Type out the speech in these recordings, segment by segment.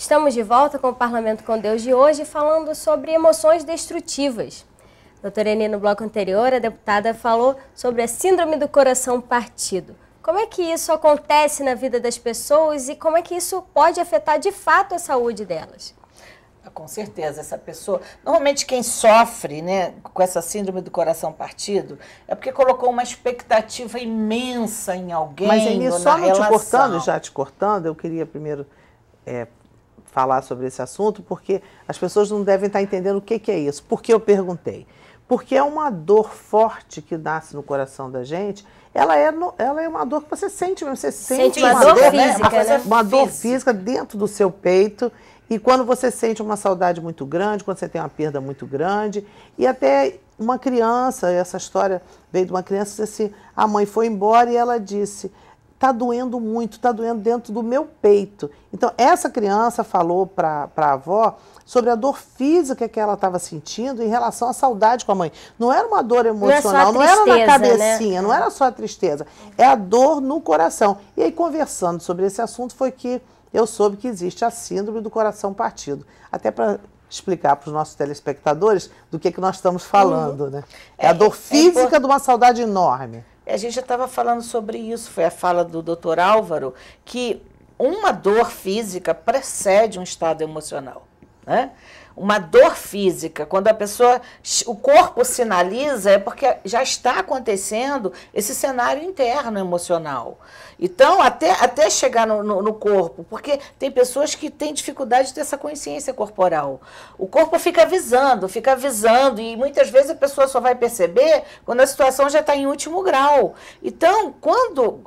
Estamos de volta com o Parlamento com Deus de hoje, falando sobre emoções destrutivas. Doutora Eni, no bloco anterior, a deputada falou sobre a síndrome do coração partido. Como é que isso acontece na vida das pessoas e como é que isso pode afetar de fato a saúde delas? Com certeza, essa pessoa... Normalmente quem sofre, né, com essa síndrome do coração partido é porque colocou uma expectativa imensa em alguém. Mas, Eni, ou só na não te relação. cortando, já te cortando, eu queria primeiro falar sobre esse assunto, porque as pessoas não devem estar entendendo o que é isso. Por que eu perguntei? Porque é uma dor forte que nasce no coração da gente. Ela é uma dor que você sente mesmo. Você sente uma dor física, né? Uma dor física dentro do seu peito. E quando você sente uma saudade muito grande, quando você tem uma perda muito grande, e até uma criança, essa história veio de uma criança que disse assim, a mãe foi embora e ela disse, está doendo muito, está doendo dentro do meu peito. Então, essa criança falou para a avó sobre a dor física que ela estava sentindo em relação à saudade com a mãe. Não era uma dor emocional, não era na cabecinha, né? Não era só a tristeza, é a dor no coração. E aí, conversando sobre esse assunto, foi que eu soube que existe a síndrome do coração partido. Até para explicar para os nossos telespectadores do que nós estamos falando, né? É a dor física de uma saudade enorme. A gente já estava falando sobre isso, foi a fala do Dr. Álvaro, que uma dor física precede um estado emocional, né? Uma dor física, quando a pessoa, o corpo sinaliza, é porque já está acontecendo esse cenário interno emocional. Então, até chegar no corpo, porque tem pessoas que têm dificuldade de ter essa consciência corporal. O corpo fica avisando, e muitas vezes a pessoa só vai perceber quando a situação já está em último grau. Então, quando...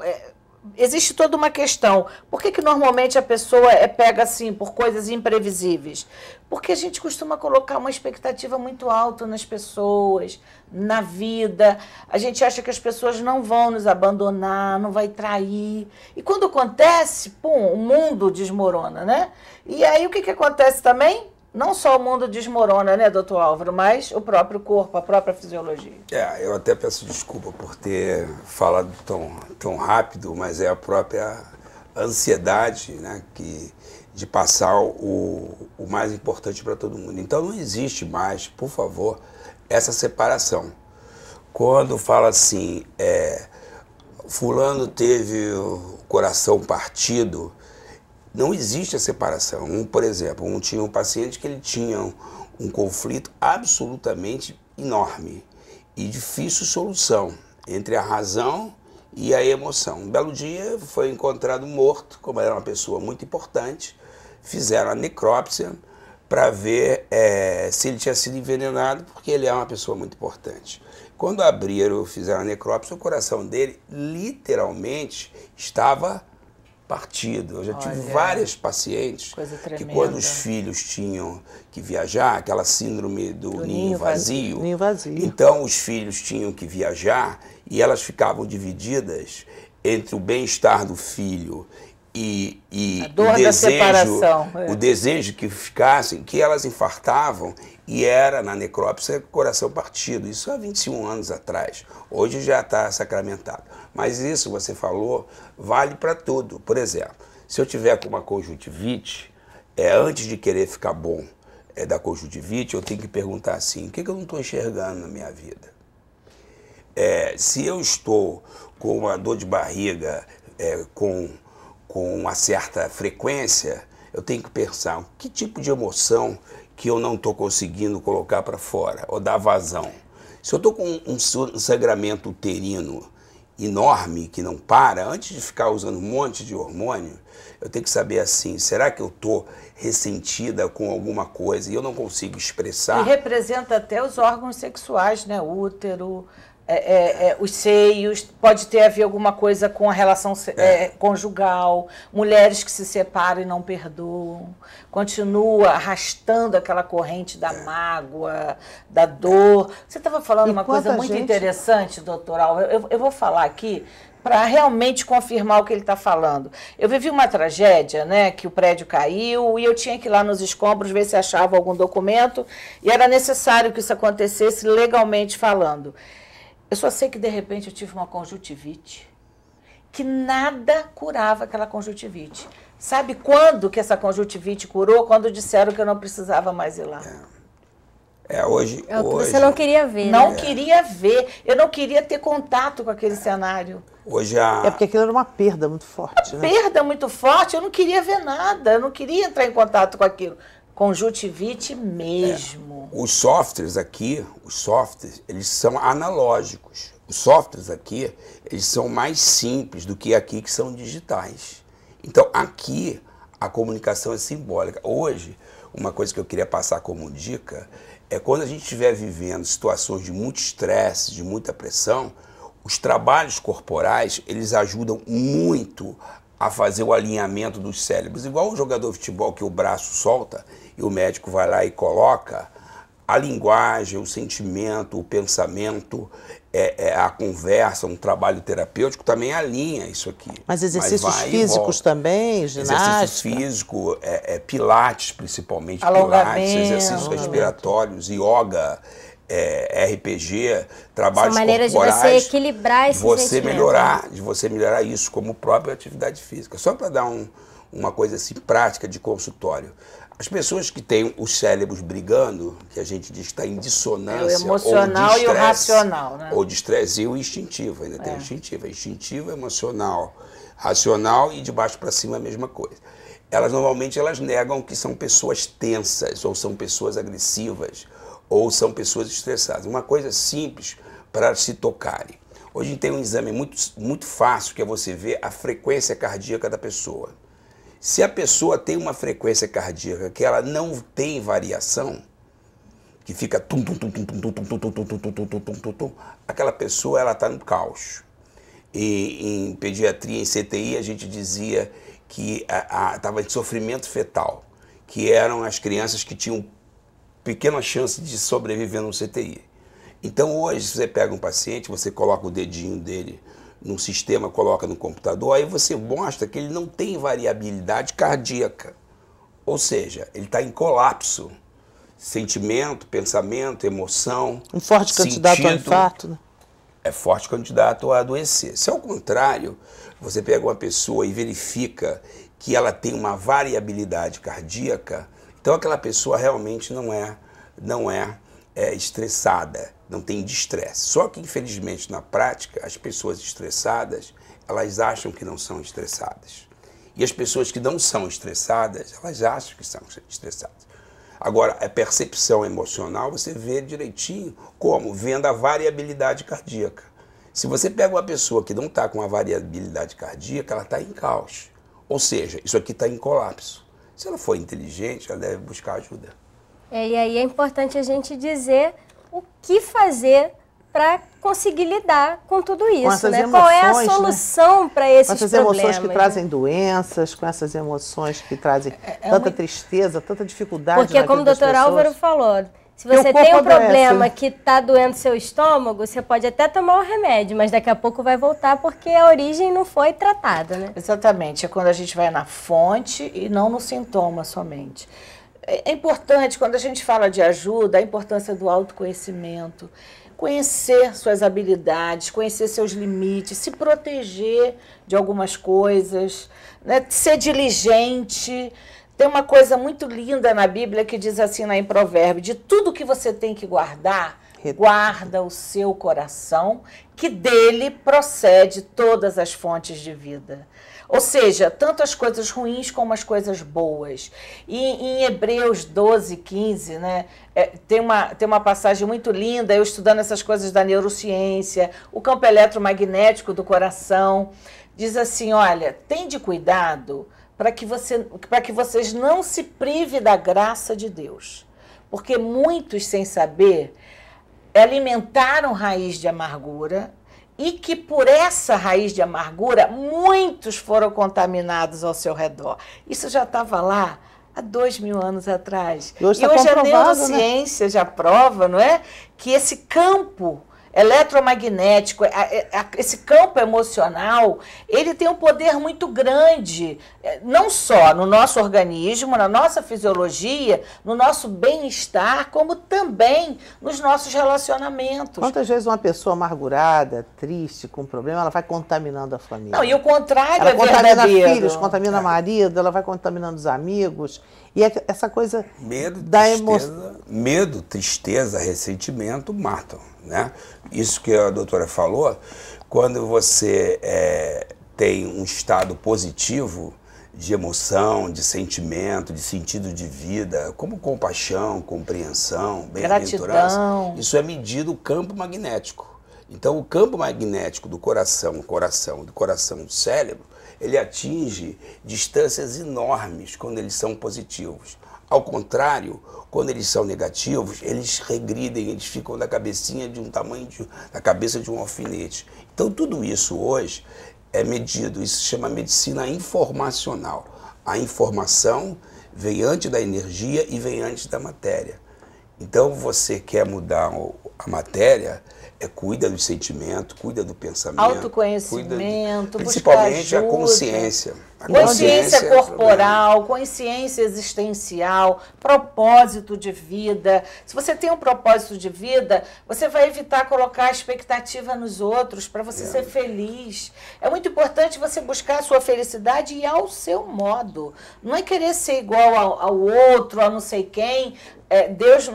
existe toda uma questão. Por que normalmente a pessoa é pega assim por coisas imprevisíveis? Porque a gente costuma colocar uma expectativa muito alta nas pessoas, na vida. A gente acha que as pessoas não vão nos abandonar, não vai trair. E quando acontece, pum, o mundo desmorona, né? E aí o que acontece também? Não só o mundo desmorona, né, doutor Álvaro, mas o próprio corpo, a própria fisiologia. Eu até peço desculpa por ter falado tão rápido, mas é a própria ansiedade, né, de passar o mais importante para todo mundo. Então não existe mais, por favor, essa separação. Quando fala assim, fulano teve o coração partido, não existe a separação. Por exemplo, tinha um paciente que ele tinha um conflito absolutamente enorme e difícil solução entre a razão e a emoção. Um belo dia foi encontrado morto, como era uma pessoa muito importante, fizeram a necrópsia para ver se ele tinha sido envenenado, porque ele é uma pessoa muito importante. Quando abriram, fizeram a necrópsia, o coração dele literalmente estava partido. Eu já tive várias pacientes que quando os filhos tinham que viajar, aquela síndrome do ninho vazio, então os filhos tinham que viajar e elas ficavam divididas entre o bem-estar do filho e a dor da separação, o desejo que ficassem, que elas infartavam e era na necrópsia coração partido. Isso há 21 anos atrás. Hoje já está sacramentado. Mas isso, você falou, vale para tudo. Por exemplo, se eu tiver com uma conjuntivite, antes de querer ficar bom da conjuntivite, eu tenho que perguntar assim, o que eu não estou enxergando na minha vida? Se eu estou com uma dor de barriga, com uma certa frequência, eu tenho que pensar que tipo de emoção que eu não estou conseguindo colocar para fora, ou dar vazão. Se eu estou com um sangramento uterino enorme, que não para, antes de ficar usando um monte de hormônio, eu tenho que saber assim, será que eu estou ressentida com alguma coisa e eu não consigo expressar? E representa até os órgãos sexuais, né? O útero, os seios, pode ter a ver alguma coisa com a relação conjugal, mulheres que se separam e não perdoam, continua arrastando aquela corrente da mágoa, da dor. Você estava falando uma coisa muito interessante, doutor Álvaro, eu vou falar aqui para realmente confirmar o que ele está falando. Eu vivi uma tragédia, né, que o prédio caiu e eu tinha que ir lá nos escombros ver se achava algum documento e era necessário que isso acontecesse legalmente falando. Eu só sei que, de repente, eu tive uma conjuntivite, que nada curava aquela conjuntivite. Sabe quando que essa conjuntivite curou? Quando disseram que eu não precisava mais ir lá. Hoje... É o que você não queria ver, Não queria ver. Eu não queria ter contato com aquele cenário. Hoje É porque aquilo era uma perda muito forte, né? Perda muito forte, eu não queria ver nada. Eu não queria entrar em contato com aquilo. Conjuntivite mesmo. Os softwares aqui, eles são analógicos. Os softwares aqui, eles são mais simples do que aqui, que são digitais. Então, aqui, a comunicação é simbólica. Hoje, uma coisa que eu queria passar como dica é quando a gente estiver vivendo situações de muito estresse, de muita pressão, os trabalhos corporais, eles ajudam muito a fazer o alinhamento dos cérebros. Igual o jogador de futebol que o braço solta e o médico vai lá e coloca, a linguagem, o sentimento, o pensamento, a conversa, um trabalho terapêutico também alinha isso aqui. Mas exercícios físicos também, ginástica? Exercício físico, pilates principalmente, alongamento, exercícios respiratórios, yoga, RPG, trabalhos São maneiras corporais, de você equilibrar esse sentimento. De você melhorar isso como própria atividade física. Só para dar uma coisa assim prática de consultório. As pessoas que têm os cérebros brigando, que a gente diz que está em dissonância, o emocional e o racional, né? Ou de estresse, e o instintivo, ainda tem o instintivo. É instintivo, emocional, racional e de baixo para cima a mesma coisa. Normalmente elas negam que são pessoas tensas, ou são pessoas agressivas, ou são pessoas estressadas. Uma coisa simples para se tocarem. Hoje a gente tem um exame muito fácil, que é você ver a frequência cardíaca da pessoa. Se a pessoa tem uma frequência cardíaca que ela não tem variação, que fica tum, tum, tum, tum, tum, tum, tum, tum, tum, tum, tum, tum, tum, tum, tum, tum, aquela pessoa ela está no caos. E em pediatria, em CTI, a gente dizia que estava em sofrimento fetal, que eram as crianças que tinham pequena chance de sobreviver no CTI. Então hoje, se você pega um paciente, você coloca o dedinho dele num sistema, coloca no computador, aí você mostra que ele não tem variabilidade cardíaca. Ou seja, ele está em colapso. Sentimento, pensamento, emoção, um forte candidato ao infarto, né? É forte candidato a adoecer. Se ao contrário, você pega uma pessoa e verifica que ela tem uma variabilidade cardíaca, então aquela pessoa realmente não é estressada, não tem distresse. Só que, infelizmente, na prática, as pessoas estressadas, elas acham que não são estressadas. E as pessoas que não são estressadas, elas acham que são estressadas. Agora, a percepção emocional, você vê direitinho como? Vendo a variabilidade cardíaca. Se você pega uma pessoa que não está com a variabilidade cardíaca, ela está em caos. Ou seja, isso aqui está em colapso. Se ela for inteligente, ela deve buscar ajuda. E aí é importante a gente dizer o que fazer para conseguir lidar com tudo isso, né? Emoções, qual é a solução, né, para esses problemas? Com essas emoções que trazem doenças, com essas emoções que trazem tanta tristeza, tanta dificuldade. Porque, como o doutor Álvaro falou, se você tem um problema que está doendo seu estômago, você pode até tomar o remédio, mas daqui a pouco vai voltar porque a origem não foi tratada, né? Exatamente, é quando a gente vai na fonte e não no sintoma somente. É importante, quando a gente fala de ajuda, a importância do autoconhecimento, conhecer suas habilidades, conhecer seus limites, se proteger de algumas coisas, né? Ser diligente. Tem uma coisa muito linda na Bíblia que diz assim lá em Provérbios: de tudo que você tem que guardar, guarda o seu coração, que dele procede todas as fontes de vida. Ou seja, tanto as coisas ruins como as coisas boas. E em Hebreus 12, 15, né, tem uma passagem muito linda, eu estudando essas coisas da neurociência, o campo eletromagnético do coração, diz assim, olha, tende cuidado para que vocês não se privem da graça de Deus. Porque muitos, sem saber, alimentaram raiz de amargura, e que por essa raiz de amargura, muitos foram contaminados ao seu redor. Isso já estava lá há 2000 anos atrás. E hoje a neurociência, né, já prova, não é, que esse campo eletromagnético, esse campo emocional, ele tem um poder muito grande, não só no nosso organismo, na nossa fisiologia, no nosso bem-estar, como também nos nossos relacionamentos. Quantas vezes uma pessoa amargurada, triste, com problema, ela vai contaminando a família? Não, e o contrário ela é contamina verdadeiro. Filhos, contamina marido, ela vai contaminando os amigos. E essa coisa medo, da tristeza, emoção. medo, tristeza, ressentimento matam, né? Isso que a doutora falou, quando você tem um estado positivo de emoção, de sentimento, de sentido de vida, como compaixão, compreensão, bem-aventurança, isso é medido o campo magnético. Então, o campo magnético do coração do cérebro, ele atinge distâncias enormes quando eles são positivos. Ao contrário, quando eles são negativos, eles regridem, eles ficam da cabecinha de um tamanho da cabeça de um alfinete. Então, tudo isso hoje é medido, isso se chama medicina informacional. A informação vem antes da energia e vem antes da matéria. Então, você quer mudar a matéria, cuida do sentimento, cuida do pensamento. Autoconhecimento, principalmente a consciência. Consciência corporal, consciência existencial, propósito de vida. Se você tem um propósito de vida, você vai evitar colocar a expectativa nos outros para você ser feliz. É muito importante você buscar a sua felicidade e ao seu modo. Não é querer ser igual ao outro, a não sei quem. Deus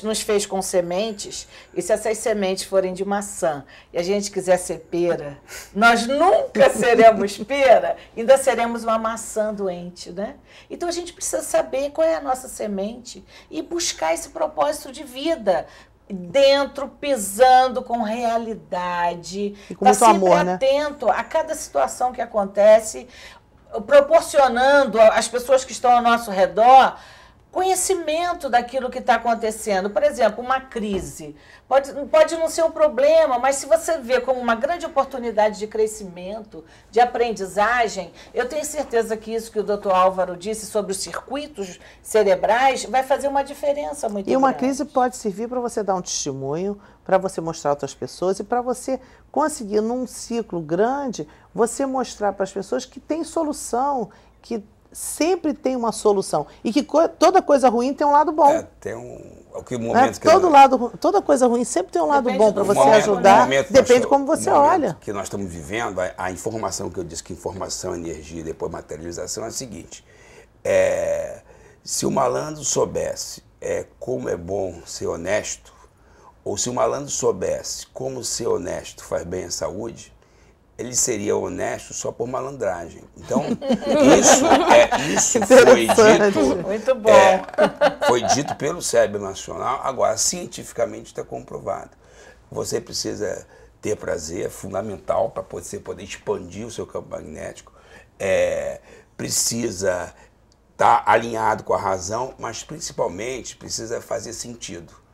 nos fez com sementes, e se essas sementes forem de maçã e a gente quiser ser pera, nós nunca seremos pera, ainda seremos uma maçã doente, né? Então a gente precisa saber qual é a nossa semente e buscar esse propósito de vida dentro, pisando com realidade, e com muito sempre amor, atento, né, a cada situação que acontece, proporcionando às pessoas que estão ao nosso redor conhecimento daquilo que está acontecendo. Por exemplo, uma crise. Pode não ser um problema, mas se você vê como uma grande oportunidade de crescimento, de aprendizagem, eu tenho certeza que isso que o Dr. Álvaro disse sobre os circuitos cerebrais vai fazer uma diferença muito grande. E uma crise pode servir para você dar um testemunho, para você mostrar a outras pessoas e para você conseguir, num ciclo grande, você mostrar para as pessoas que tem solução, que sempre tem uma solução. E que toda coisa ruim tem um lado bom. Tem momento que toda coisa ruim sempre tem um lado bom para você momento, ajudar. Depende de como você olha. Que nós estamos vivendo, a informação que eu disse que informação, energia e depois materialização é a seguinte. Se o malandro soubesse como é bom ser honesto, ou se o malandro soubesse como ser honesto faz bem à saúde, ele seria honesto só por malandragem. Então, isso foi dito. Muito bom. Foi dito pelo cérebro nacional, agora cientificamente está comprovado. Você precisa ter prazer, é fundamental para você poder expandir o seu campo magnético. Precisa estar alinhado com a razão, mas principalmente precisa fazer sentido.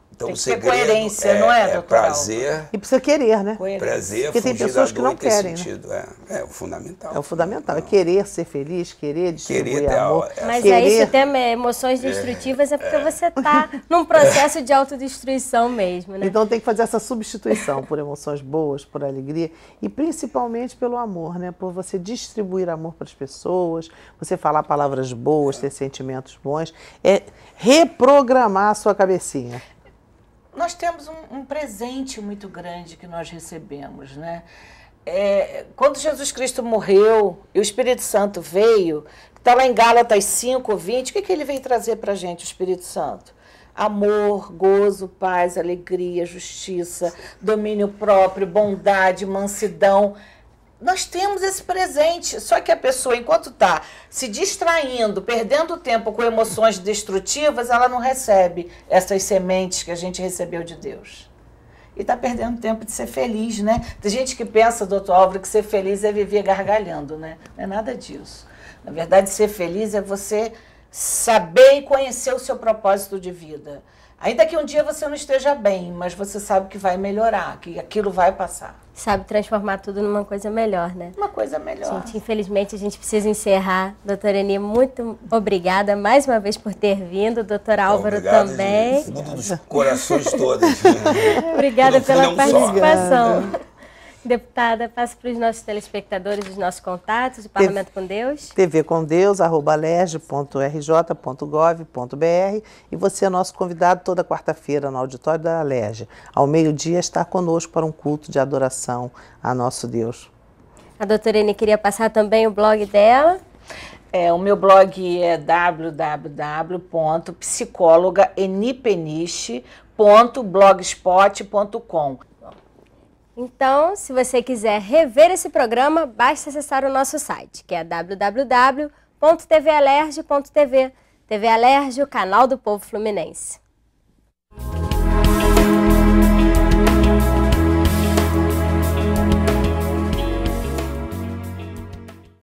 Então, tem que ter coerência, não é, doutor? Prazer. E precisa querer, né? Prazer, porque tem pessoas que não querem, sentido, né? É o fundamental. É o fundamental, é querer ser feliz, querer distribuir amor. Mas aí, se tem emoções destrutivas, é porque você está num processo de autodestruição mesmo, né? Então tem que fazer essa substituição por emoções boas, por alegria e principalmente pelo amor, né? Por você distribuir amor para as pessoas, você falar palavras boas, ter sentimentos bons, reprogramar a sua cabecinha. Nós temos um presente muito grande que nós recebemos, né? Quando Jesus Cristo morreu e o Espírito Santo veio, está lá em Gálatas 5:20, o que ele veio trazer para a gente, o Espírito Santo? Amor, gozo, paz, alegria, justiça, domínio próprio, bondade, mansidão. Nós temos esse presente, só que a pessoa, enquanto está se distraindo, perdendo tempo com emoções destrutivas, ela não recebe essas sementes que a gente recebeu de Deus. E está perdendo tempo de ser feliz, né? Tem gente que pensa, doutor Álvaro, que ser feliz é viver gargalhando, né? Não é nada disso. Na verdade, ser feliz é você saber e conhecer o seu propósito de vida. Ainda que um dia você não esteja bem, mas você sabe que vai melhorar, que aquilo vai passar. Sabe transformar tudo numa coisa melhor, né? Uma coisa melhor. Gente, infelizmente a gente precisa encerrar. Doutora Eni, muito obrigada mais uma vez por ter vindo. Doutor Álvaro Obrigado, também. De fundo dos corações todos. Obrigada pela participação. Obrigada. Deputada, passe para os nossos telespectadores os nossos contatos, o Parlamento com Deus. tvcomdeus@alerj.rj.gov.br, e você é nosso convidado toda quarta-feira no auditório da Alerj. Ao meio-dia está conosco para um culto de adoração a nosso Deus. A doutora Eni queria passar também o blog dela. O meu blog é www.psicólogaenipeniche.blogspot.com. Então, se você quiser rever esse programa, basta acessar o nosso site, que é www.tvalerj.tv. TV Alerj, o canal do povo fluminense.